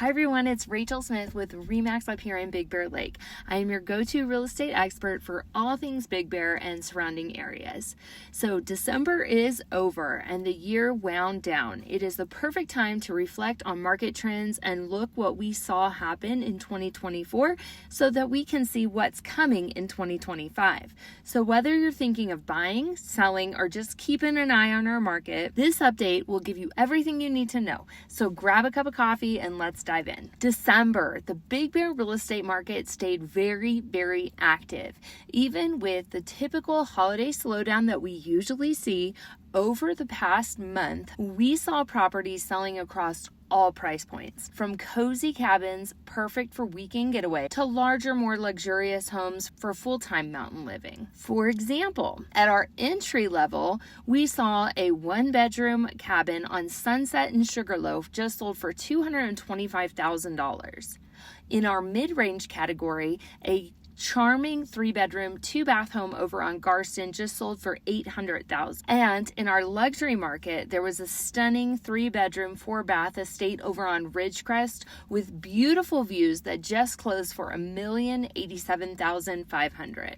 Hi everyone, it's Rachael Smith with RE/MAX up here in Big Bear Lake. I am your go-to real estate expert for all things Big Bear and surrounding areas. So December is over and the year wound down. It is the perfect time to reflect on market trends and look what we saw happen in 2024 so that we can see what's coming in 2025. So whether you're thinking of buying, selling, or just keeping an eye on our market, this update will give you everything you need to know. So grab a cup of coffee and let's dive in. December, the Big Bear real estate market stayed very active. Even with the typical holiday slowdown that we usually see, over the past month, we saw properties selling across all price points, from cozy cabins perfect for weekend getaway to larger, more luxurious homes for full-time mountain living. For example, at our entry level, we saw a one-bedroom cabin on Sunset in Sugarloaf just sold for $225,000. In our mid-range category, a charming 3-bedroom, 2-bath home over on Garston just sold for $800,000. And in our luxury market, there was a stunning 3-bedroom, 4-bath estate over on Ridgecrest with beautiful views that just closed for $1,087,500.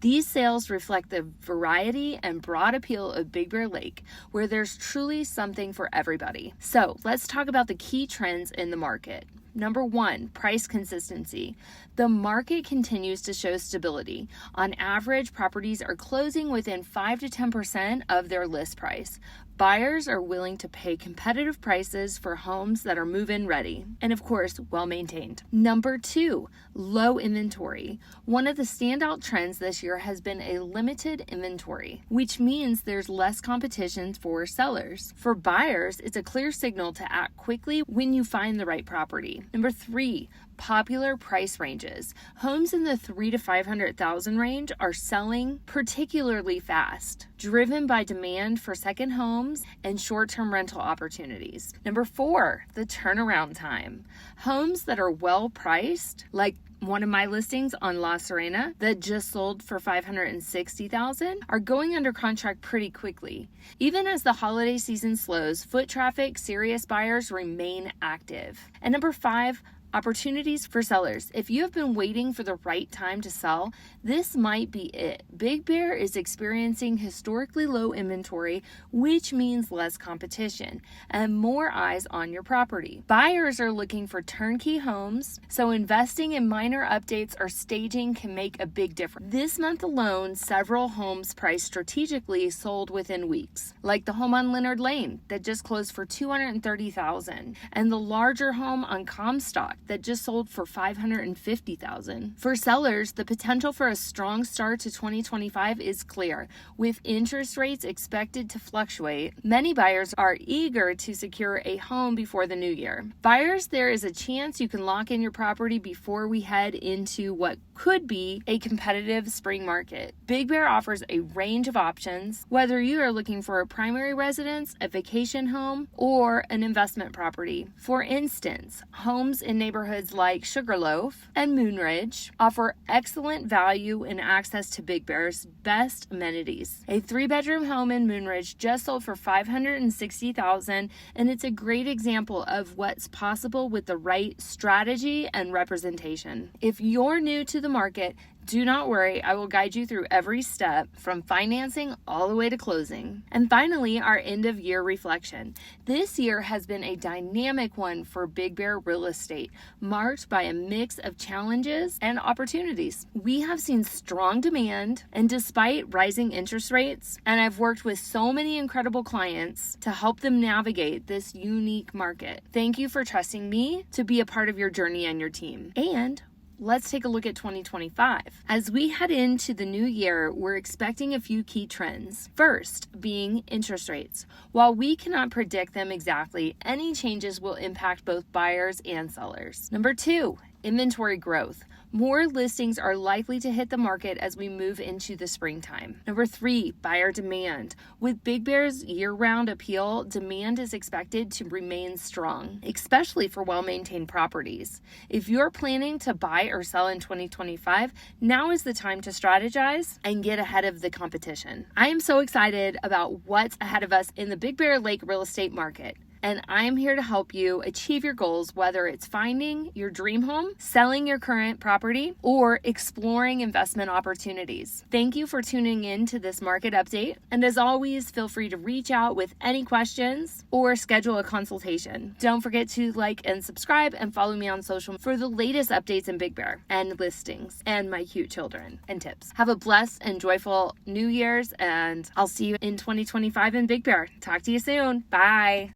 These sales reflect the variety and broad appeal of Big Bear Lake, where there's truly something for everybody. So let's talk about the key trends in the market. Number 1, price consistency. The market continues to show stability. On average, properties are closing within 5 to 10% of their list price. Buyers are willing to pay competitive prices for homes that are move-in ready and, of course, well-maintained. Number 2, low inventory. One of the standout trends this year has been a limited inventory, which means there's less competition for sellers. For buyers, it's a clear signal to act quickly when you find the right property. Number 3, popular price ranges. Homes in the $300,000 to $500,000 range are selling particularly fast, driven by demand for second homes and short-term rental opportunities. Number 4, the turnaround time. Homes that are well priced, like one of my listings on La Serena that just sold for $560,000, are going under contract pretty quickly. Even as the holiday season slows, foot traffic, serious buyers remain active. And number 5, opportunities for sellers. If you have been waiting for the right time to sell, this might be it. Big Bear is experiencing historically low inventory, which means less competition and more eyes on your property. Buyers are looking for turnkey homes, so investing in minor updates or staging can make a big difference. This month alone, several homes priced strategically sold within weeks, like the home on Leonard Lane that just closed for $230,000 and the larger home on Comstock that just sold for $550,000. For sellers, the potential for a strong start to 2025 is clear. With interest rates expected to fluctuate, many buyers are eager to secure a home before the new year. Buyers, there is a chance you can lock in your property before we head into what could be a competitive spring market. Big Bear offers a range of options, whether you are looking for a primary residence, a vacation home, or an investment property. For instance, homes in neighborhoods like Sugarloaf and Moonridge offer excellent value and access to Big Bear's best amenities. A 3-bedroom home in Moonridge just sold for $560,000, and it's a great example of what's possible with the right strategy and representation. If you're new to the market, do not worry, I will guide you through every step from financing all the way to closing. And finally, our end of year reflection. This year has been a dynamic one for Big Bear real estate, marked by a mix of challenges and opportunities. We have seen strong demand, and despite rising interest rates, and I've worked with so many incredible clients to help them navigate this unique market. Thank you for trusting me to be a part of your journey and your team. And let's take a look at 2025. As we head into the new year, we're expecting a few key trends. First, being interest rates. While we cannot predict them exactly, any changes will impact both buyers and sellers. Number 2, inventory growth. More listings are likely to hit the market as we move into the springtime. Number 3, buyer demand. With Big Bear's year-round appeal, demand is expected to remain strong, especially for well-maintained properties. If you're planning to buy or sell in 2025, now is the time to strategize and get ahead of the competition. I am so excited about what's ahead of us in the Big Bear Lake real estate market. and I'm here to help you achieve your goals, whether it's finding your dream home, selling your current property, or exploring investment opportunities. Thank you for tuning in to this market update, and as always, feel free to reach out with any questions or schedule a consultation. Don't forget to like and subscribe and follow me on social for the latest updates in Big Bear and listings and my cute children and tips. Have a blessed and joyful New Year's, and I'll see you in 2025 in Big Bear. Talk to you soon. Bye.